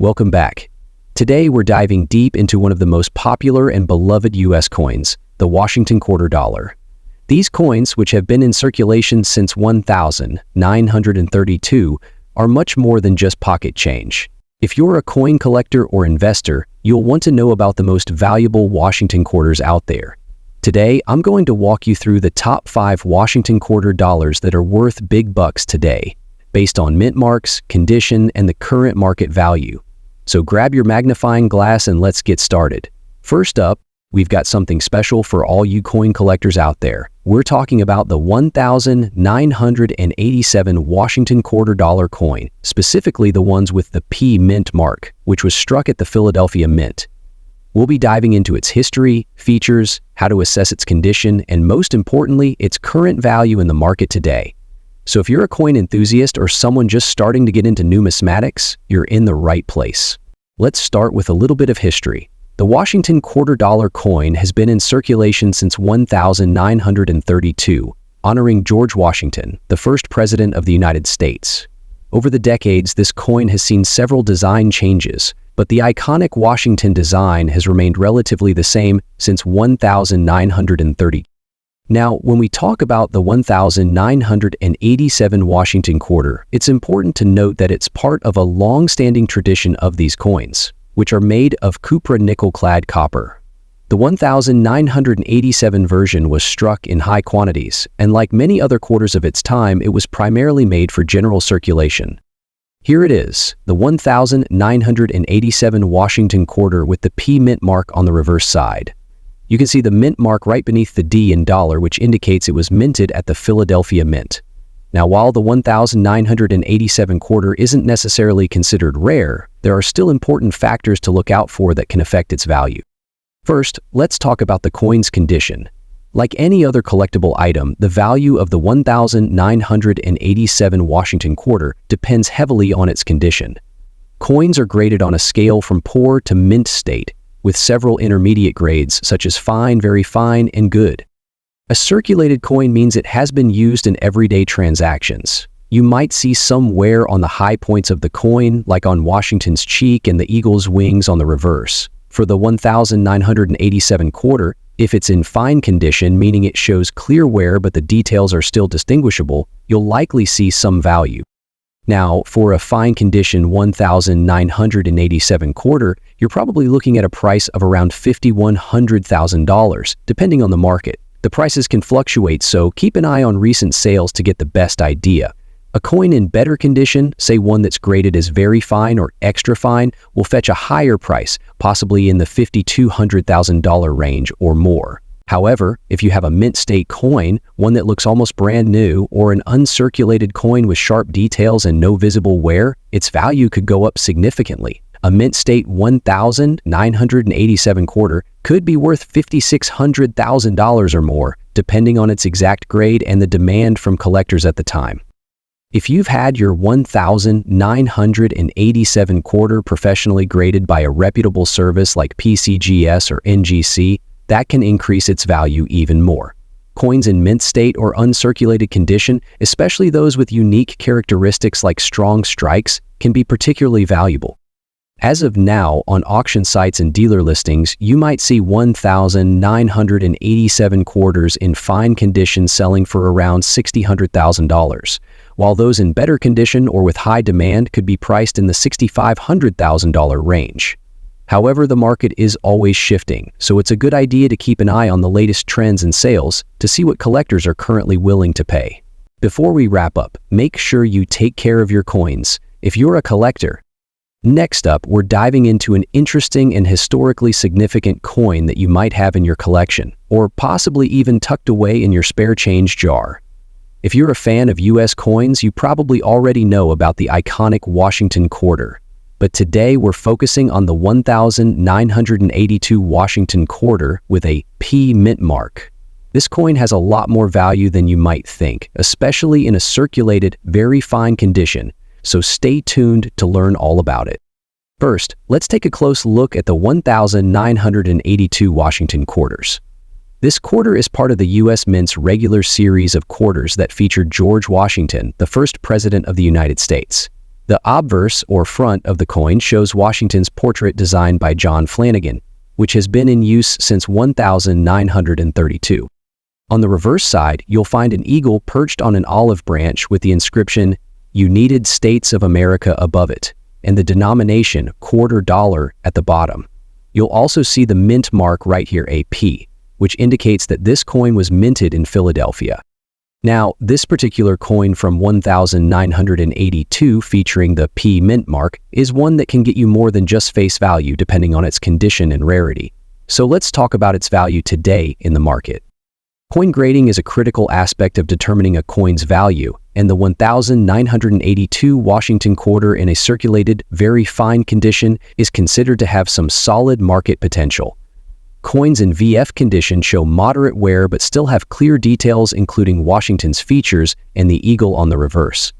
Welcome back. Today we're diving deep into one of the most popular and beloved U.S. coins, the Washington Quarter Dollar. These coins, which have been in circulation since 1932, are much more than just pocket change. If you're a coin collector or investor, you'll want to know about the most valuable Washington quarters out there. Today, I'm going to walk you through the top 5 Washington Quarter Dollars that are worth big bucks today, based on mint marks, condition, and the current market value. So grab your magnifying glass and let's get started. First up, we've got something special for all you coin collectors out there. We're talking about the 1987 Washington Quarter Dollar coin, specifically the ones with the P Mint mark, which was struck at the Philadelphia Mint. We'll be diving into its history, features, how to assess its condition, and most importantly, its current value in the market today. So if you're a coin enthusiast or someone just starting to get into numismatics, you're in the right place. Let's start with a little bit of history. The Washington Quarter Dollar coin has been in circulation since 1932, honoring George Washington, the first president of the United States. Over the decades, this coin has seen several design changes, but the iconic Washington design has remained relatively the same since 1930. Now, when we talk about the 1987 Washington Quarter, it's important to note that it's part of a long-standing tradition of these coins, which are made of cupra-nickel-clad copper. The 1987 version was struck in high quantities, and like many other quarters of its time, it was primarily made for general circulation. Here it is, the 1987 Washington Quarter with the P Mint mark on the reverse side. You can see the mint mark right beneath the D in dollar, which indicates it was minted at the Philadelphia Mint. Now, while the 1987 quarter isn't necessarily considered rare, there are still important factors to look out for that can affect its value. First, let's talk about the coin's condition. Like any other collectible item, the value of the 1987 Washington Quarter depends heavily on its condition. Coins are graded on a scale from poor to mint state, with several intermediate grades such as fine, very fine, and good. A circulated coin means it has been used in everyday transactions. You might see some wear on the high points of the coin, like on Washington's cheek and the eagle's wings on the reverse. For the 1987 quarter, if it's in fine condition, meaning it shows clear wear but the details are still distinguishable, you'll likely see some value. Now, for a fine condition 1987 quarter, you're probably looking at a price of around $5,100,000, depending on the market. The prices can fluctuate, so keep an eye on recent sales to get the best idea. A coin in better condition, say one that's graded as very fine or extra fine, will fetch a higher price, possibly in the $5,200,000 range or more. However, if you have a mint state coin, one that looks almost brand new, or an uncirculated coin with sharp details and no visible wear, its value could go up significantly. A mint state 1987 quarter could be worth $5,600,000 or more, depending on its exact grade and the demand from collectors at the time. If you've had your 1987 quarter professionally graded by a reputable service like PCGS or NGC, that can increase its value even more. Coins in mint state or uncirculated condition, especially those with unique characteristics like strong strikes, can be particularly valuable. As of now, on auction sites and dealer listings, you might see 1987 quarters in fine condition selling for around $600,000, while those in better condition or with high demand could be priced in the $6,500,000 range. However, the market is always shifting, so it's a good idea to keep an eye on the latest trends and sales to see what collectors are currently willing to pay. Before we wrap up, make sure you take care of your coins if you're a collector. Next up, we're diving into an interesting and historically significant coin that you might have in your collection, or possibly even tucked away in your spare change jar. If you're a fan of U.S. coins, you probably already know about the iconic Washington Quarter. But today we're focusing on the 1982 Washington Quarter with a P Mint mark. This coin has a lot more value than you might think, especially in a circulated, very fine condition, so stay tuned to learn all about it. First, let's take a close look at the 1982 Washington Quarters. This quarter is part of the U.S. Mint's regular series of quarters that featured George Washington, the first president of the United States. The obverse, or front, of the coin shows Washington's portrait designed by John Flanagan, which has been in use since 1932. On the reverse side, you'll find an eagle perched on an olive branch with the inscription, United States of America above it, and the denomination, $quarter, at the bottom. You'll also see the mint mark right here, a P, which indicates that this coin was minted in Philadelphia. Now, this particular coin from 1982 featuring the P mint mark is one that can get you more than just face value depending on its condition and rarity. So let's talk about its value today in the market. Coin grading is a critical aspect of determining a coin's value, and the 1982 Washington quarter in a circulated, very fine condition is considered to have some solid market potential. Coins in VF condition show moderate wear but still have clear details including Washington's features and the eagle on the reverse.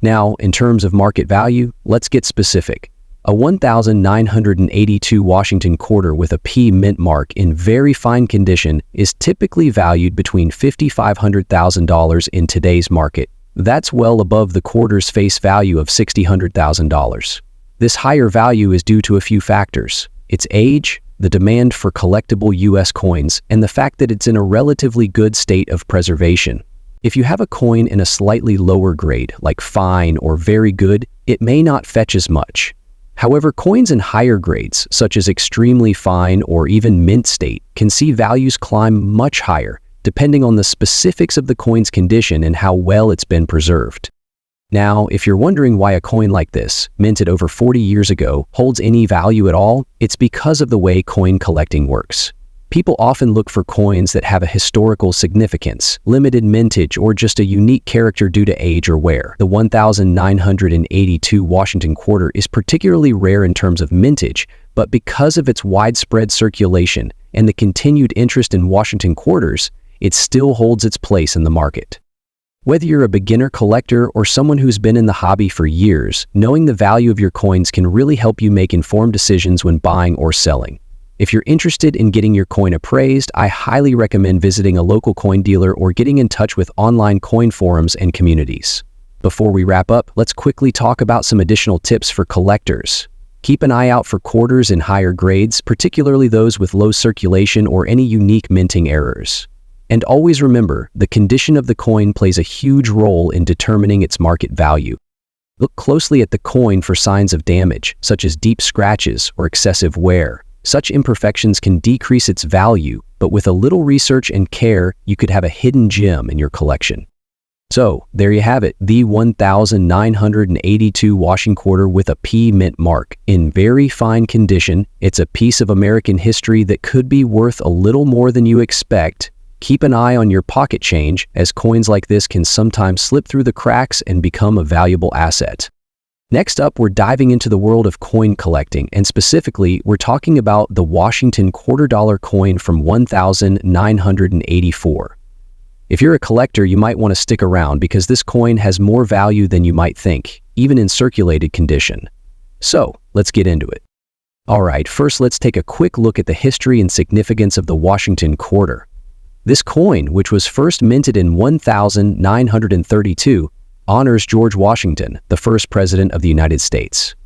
Now, in terms of market value, let's get specific. A 1982 Washington quarter with a P mint mark in very fine condition is typically valued between $5,500,000 in today's market. That's well above the quarter's face value of $600,000. This higher value is due to a few factors: its age, the demand for collectible U.S. coins, and the fact that it's in a relatively good state of preservation. If you have a coin in a slightly lower grade, like fine or very good, it may not fetch as much. However, coins in higher grades, such as extremely fine or even mint state, can see values climb much higher, depending on the specifics of the coin's condition and how well it's been preserved. Now, if you're wondering why a coin like this, minted over 40 years ago, holds any value at all, it's because of the way coin collecting works. People often look for coins that have a historical significance, limited mintage, or just a unique character due to age or wear. The 1982 Washington quarter is particularly rare in terms of mintage, but because of its widespread circulation and the continued interest in Washington quarters, it still holds its place in the market. Whether you're a beginner collector or someone who's been in the hobby for years, knowing the value of your coins can really help you make informed decisions when buying or selling. If you're interested in getting your coin appraised, I highly recommend visiting a local coin dealer or getting in touch with online coin forums and communities. Before we wrap up, let's quickly talk about some additional tips for collectors. Keep an eye out for quarters in higher grades, particularly those with low circulation or any unique minting errors. And always remember, the condition of the coin plays a huge role in determining its market value. Look closely at the coin for signs of damage, such as deep scratches or excessive wear. Such imperfections can decrease its value, but with a little research and care, you could have a hidden gem in your collection. So, there you have it, the 1982 Washington quarter with a P mint mark. In very fine condition, it's a piece of American history that could be worth a little more than you expect. Keep an eye on your pocket change, as coins like this can sometimes slip through the cracks and become a valuable asset. Next up, we're diving into the world of coin collecting, and specifically, we're talking about the Washington $quarter coin from 1984. If you're a collector, you might want to stick around because this coin has more value than you might think, even in circulated condition. So, let's get into it. Alright, first let's take a quick look at the history and significance of the Washington quarter. This coin, which was first minted in 1932, honors George Washington, the first president of the United States.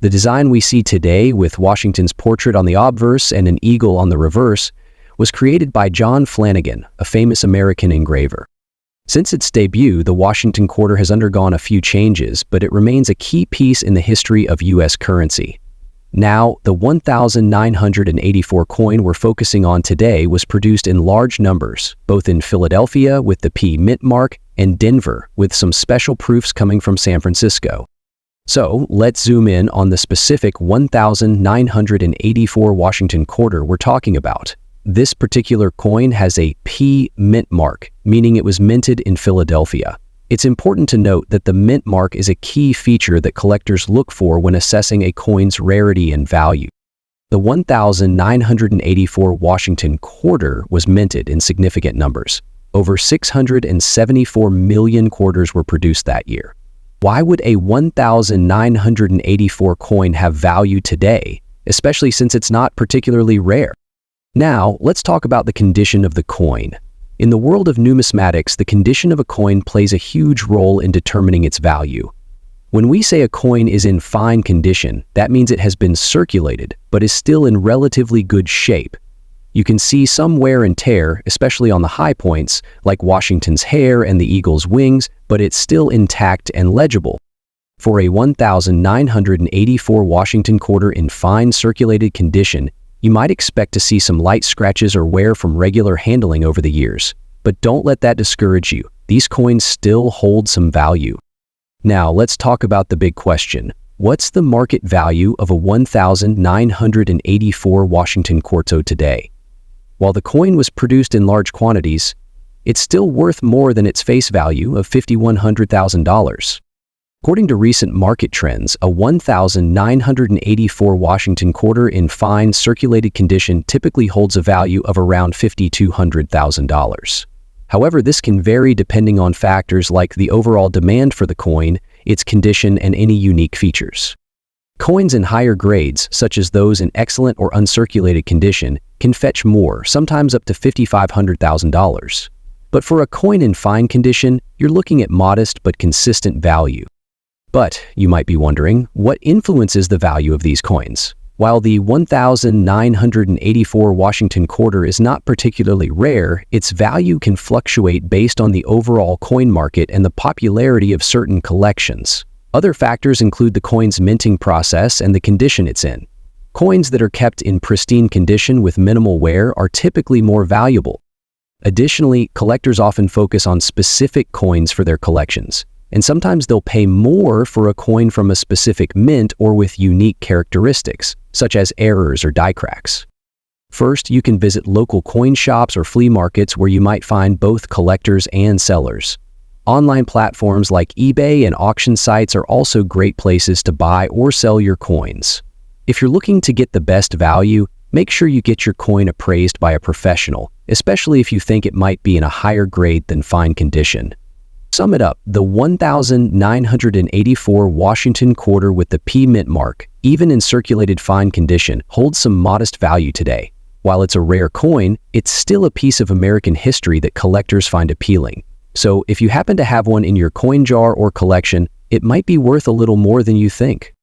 The design we see today, with Washington's portrait on the obverse and an eagle on the reverse, was created by John Flanagan, a famous American engraver. Since its debut, the Washington quarter has undergone a few changes, but it remains a key piece in the history of U.S. currency. Now, the 1984 coin we're focusing on today was produced in large numbers, both in Philadelphia with the P mint mark and Denver with some special proofs coming from San Francisco. So, let's zoom in on the specific 1984 Washington quarter we're talking about. This particular coin has a P mint mark, meaning it was minted in Philadelphia. It's important to note that the mint mark is a key feature that collectors look for when assessing a coin's rarity and value. The 1984 Washington quarter was minted in significant numbers. Over 674 million quarters were produced that year. Why would a 1984 coin have value today, especially since it's not particularly rare? Now, let's talk about the condition of the coin. In the world of numismatics, the condition of a coin plays a huge role in determining its value. When we say a coin is in fine condition, that means it has been circulated, but is still in relatively good shape. You can see some wear and tear, especially on the high points, like Washington's hair and the eagle's wings, but it's still intact and legible. For a 1,984 Washington quarter in fine circulated condition, you might expect to see some light scratches or wear from regular handling over the years. But don't let that discourage you. These coins still hold some value. Now, let's talk about the big question. What's the market value of a 1,984 Washington quarto today? While the coin was produced in large quantities, it's still worth more than its face value of $5,100,000. According to recent market trends, a 1,984 Washington quarter in fine circulated condition typically holds a value of around $5,200,000. However, this can vary depending on factors like the overall demand for the coin, its condition, and any unique features. Coins in higher grades, such as those in excellent or uncirculated condition, can fetch more, sometimes up to $5,500,000. But for a coin in fine condition, you're looking at modest but consistent value. But you might be wondering, what influences the value of these coins? While the 1,984 Washington quarter is not particularly rare, its value can fluctuate based on the overall coin market and the popularity of certain collections. Other factors include the coin's minting process and the condition it's in. Coins that are kept in pristine condition with minimal wear are typically more valuable. Additionally, collectors often focus on specific coins for their collections, and sometimes they'll pay more for a coin from a specific mint or with unique characteristics, such as errors or die cracks. First, you can visit local coin shops or flea markets where you might find both collectors and sellers. Online platforms like eBay and auction sites are also great places to buy or sell your coins. If you're looking to get the best value, make sure you get your coin appraised by a professional, especially if you think it might be in a higher grade than fine condition. Sum it up, the 1,984 Washington quarter with the P mint mark, even in circulated fine condition, holds some modest value today. While it's a rare coin, it's still a piece of American history that collectors find appealing. So if you happen to have one in your coin jar or collection, it might be worth a little more than you think.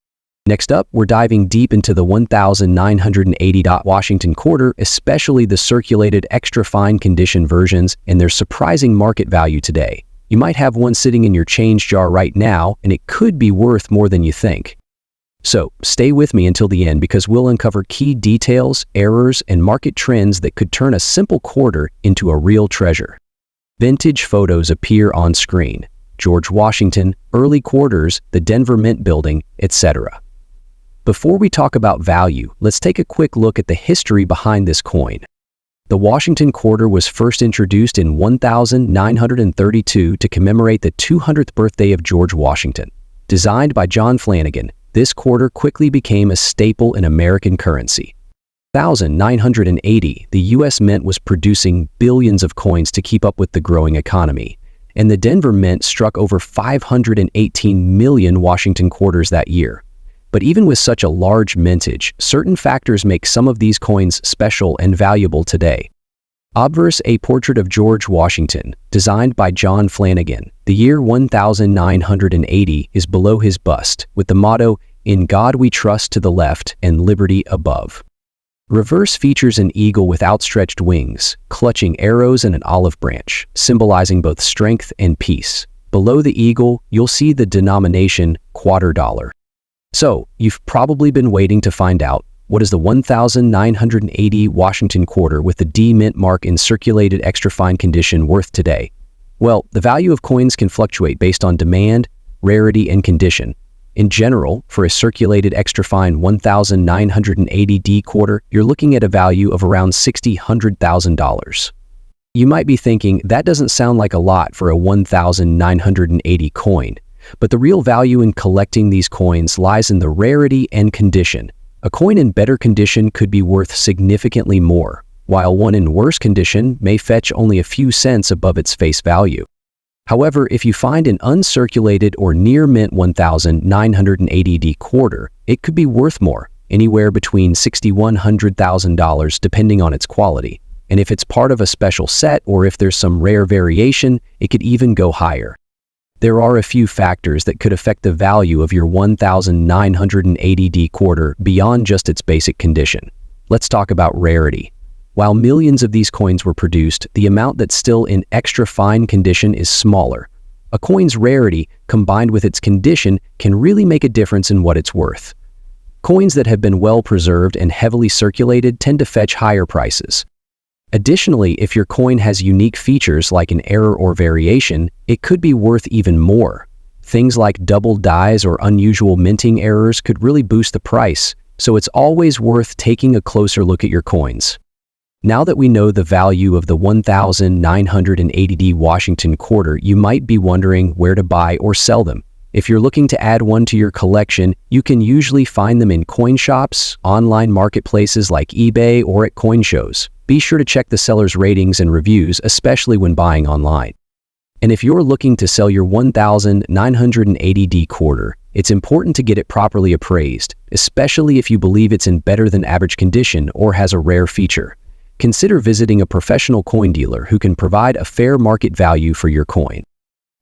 Next up, we're diving deep into the 1,980 Washington quarter, especially the circulated extra fine condition versions and their surprising market value today. You might have one sitting in your change jar right now, and it could be worth more than you think. So stay with me until the end because we'll uncover key details, errors, and market trends that could turn a simple quarter into a real treasure. Vintage photos appear on screen. George Washington, early quarters, the Denver Mint Building, etc. Before we talk about value, let's take a quick look at the history behind this coin. The Washington quarter was first introduced in 1932 to commemorate the 200th birthday of George Washington. Designed by John Flanagan, this quarter quickly became a staple in American currency. 1980, the U.S. Mint was producing billions of coins to keep up with the growing economy, and the Denver Mint struck over 518 million Washington quarters that year. But even with such a large mintage, certain factors make some of these coins special and valuable today. Obverse, a portrait of George Washington, designed by John Flanagan. The year 1980 is below his bust, with the motto, "In God We Trust" to the left and "Liberty" above. Reverse features an eagle with outstretched wings, clutching arrows and an olive branch, symbolizing both strength and peace. Below the eagle, you'll see the denomination quarter dollar. So, you've probably been waiting to find out, what is the 1,980 Washington quarter with the D mint mark in circulated extra fine condition worth today? Well, the value of coins can fluctuate based on demand, rarity, and condition. In general, for a circulated extra fine 1,980 D quarter, you're looking at a value of around $600,000. You might be thinking, that doesn't sound like a lot for a 1,980 coin. But the real value in collecting these coins lies in the rarity and condition. A coin in better condition could be worth significantly more, while one in worse condition may fetch only a few cents above its face value. However, if you find an uncirculated or near-mint 1,980 D quarter, it could be worth more, anywhere between $6,100,000 depending on its quality. And if it's part of a special set or if there's some rare variation, it could even go higher. There are a few factors that could affect the value of your 1980D quarter beyond just its basic condition. Let's talk about rarity. While millions of these coins were produced, the amount that's still in extra fine condition is smaller. A coin's rarity, combined with its condition, can really make a difference in what it's worth. Coins that have been well preserved and heavily circulated tend to fetch higher prices. Additionally, if your coin has unique features like an error or variation, it could be worth even more. Things like double dies or unusual minting errors could really boost the price, so it's always worth taking a closer look at your coins. Now that we know the value of the 1980D Washington quarter, you might be wondering where to buy or sell them. If you're looking to add one to your collection, you can usually find them in coin shops, online marketplaces like eBay, or at coin shows. Be sure to check the seller's ratings and reviews, especially when buying online. And if you're looking to sell your 1980D quarter, it's important to get it properly appraised, especially if you believe it's in better than average condition or has a rare feature. Consider visiting a professional coin dealer who can provide a fair market value for your coin.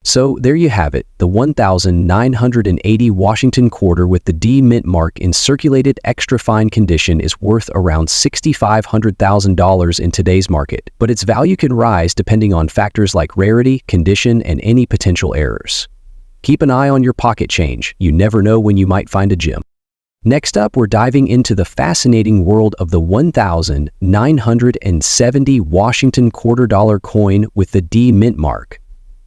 So there you have it, the 1980 Washington quarter with the D mint mark in circulated extra fine condition is worth around $6,500,000 in today's market, but its value can rise depending on factors like rarity, condition, and any potential errors. Keep an eye on your pocket change. You never know when you might find a gem. Next up, we're diving into the fascinating world of the 1970 Washington quarter-dollar coin with the D mint mark.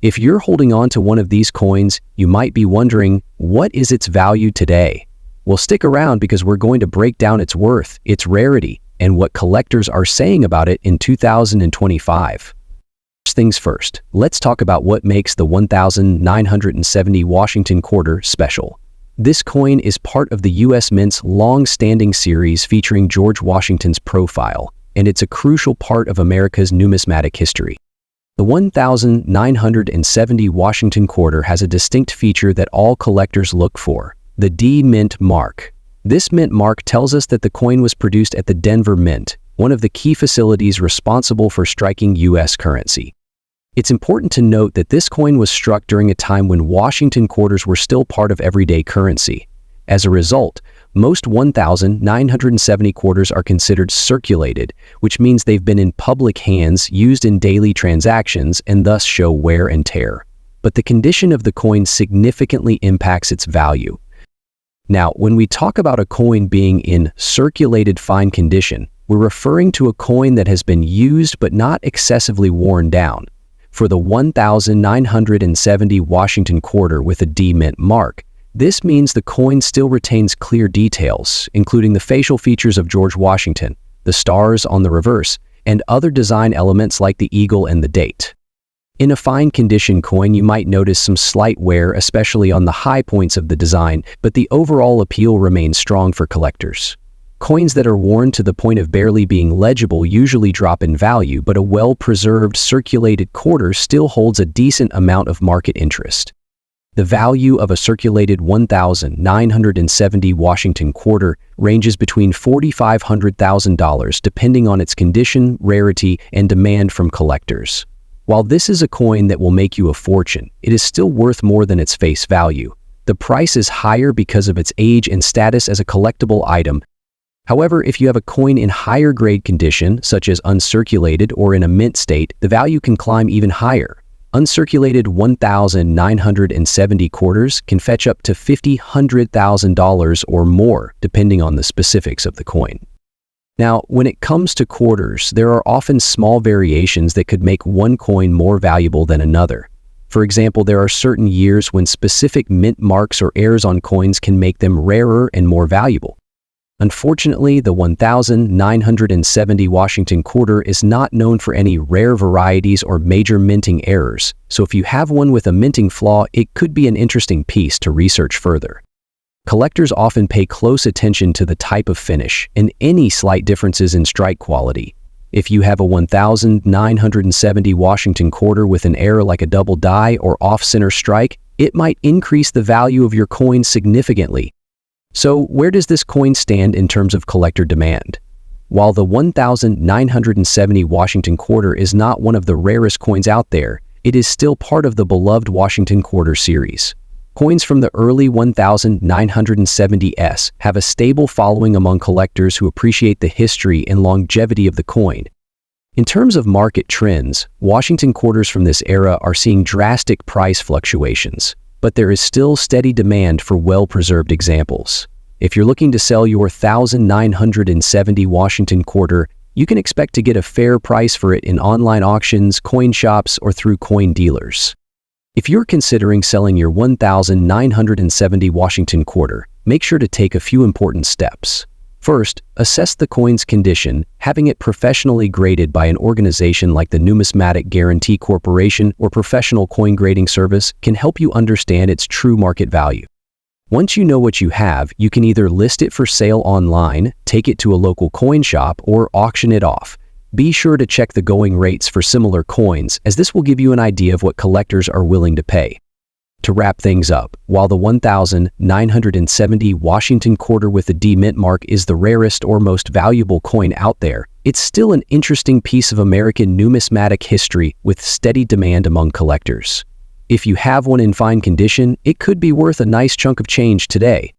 If you're holding on to one of these coins, you might be wondering, what is its value today? Well, stick around because we're going to break down its worth, its rarity, and what collectors are saying about it in 2025. First things first, let's talk about what makes the 1970 Washington quarter special. This coin is part of the U.S. Mint's long-standing series featuring George Washington's profile, and it's a crucial part of America's numismatic history. The 1970 Washington quarter has a distinct feature that all collectors look for, the D mint mark. This mint mark tells us that the coin was produced at the Denver Mint, one of the key facilities responsible for striking U.S. currency. It's important to note that this coin was struck during a time when Washington quarters were still part of everyday currency. As a result, most 1970 quarters are considered circulated, which means they've been in public hands, used in daily transactions, and thus show wear and tear. But the condition of the coin significantly impacts its value. Now, when we talk about a coin being in circulated fine condition, we're referring to a coin that has been used but not excessively worn down. For the 1970 Washington quarter with a D mint mark, this means the coin still retains clear details, including the facial features of George Washington, the stars on the reverse, and other design elements like the eagle and the date. In a fine condition coin, you might notice some slight wear, especially on the high points of the design, but the overall appeal remains strong for collectors. Coins that are worn to the point of barely being legible usually drop in value, but a well-preserved circulated quarter still holds a decent amount of market interest. The value of a circulated 1970 Washington quarter ranges between $4,500,000 depending on its condition, rarity, and demand from collectors. While this is a coin that will make you a fortune, it is still worth more than its face value. The price is higher because of its age and status as a collectible item. However, if you have a coin in higher grade condition, such as uncirculated or in a mint state, the value can climb even higher. Uncirculated 1970 quarters can fetch up to $100,000 or more, depending on the specifics of the coin. Now, when it comes to quarters, there are often small variations that could make one coin more valuable than another. For example, there are certain years when specific mint marks or errors on coins can make them rarer and more valuable. Unfortunately, the 1970 Washington quarter is not known for any rare varieties or major minting errors, so if you have one with a minting flaw, it could be an interesting piece to research further. Collectors often pay close attention to the type of finish and any slight differences in strike quality. If you have a 1970 Washington quarter with an error like a double die or off-center strike, it might increase the value of your coin significantly. So where does this coin stand in terms of collector demand? While the 1970 Washington quarter is not one of the rarest coins out there, it is still part of the beloved Washington Quarter series. Coins from the early 1970s have a stable following among collectors who appreciate the history and longevity of the coin. In terms of market trends, Washington quarters from this era are seeing drastic price fluctuations, but there is still steady demand for well-preserved examples. If you're looking to sell your 1970 Washington quarter, you can expect to get a fair price for it in online auctions, coin shops, or through coin dealers. If you're considering selling your 1970 Washington quarter, make sure to take a few important steps. First, assess the coin's condition. Having it professionally graded by an organization like the Numismatic Guarantee Corporation or Professional Coin Grading Service can help you understand its true market value. Once you know what you have, you can either list it for sale online, take it to a local coin shop, or auction it off. Be sure to check the going rates for similar coins, as this will give you an idea of what collectors are willing to pay. To wrap things up, while the 1970 Washington quarter with the D mint mark is the rarest or most valuable coin out there, it's still an interesting piece of American numismatic history with steady demand among collectors. If you have one in fine condition, it could be worth a nice chunk of change today.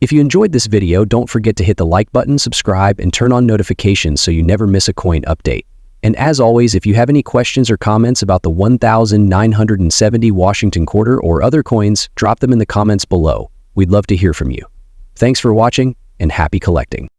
If you enjoyed this video, don't forget to hit the like button, subscribe, and turn on notifications so you never miss a coin update. And as always, if you have any questions or comments about the 1970 Washington quarter or other coins, drop them in the comments below. We'd love to hear from you. Thanks for watching, and happy collecting.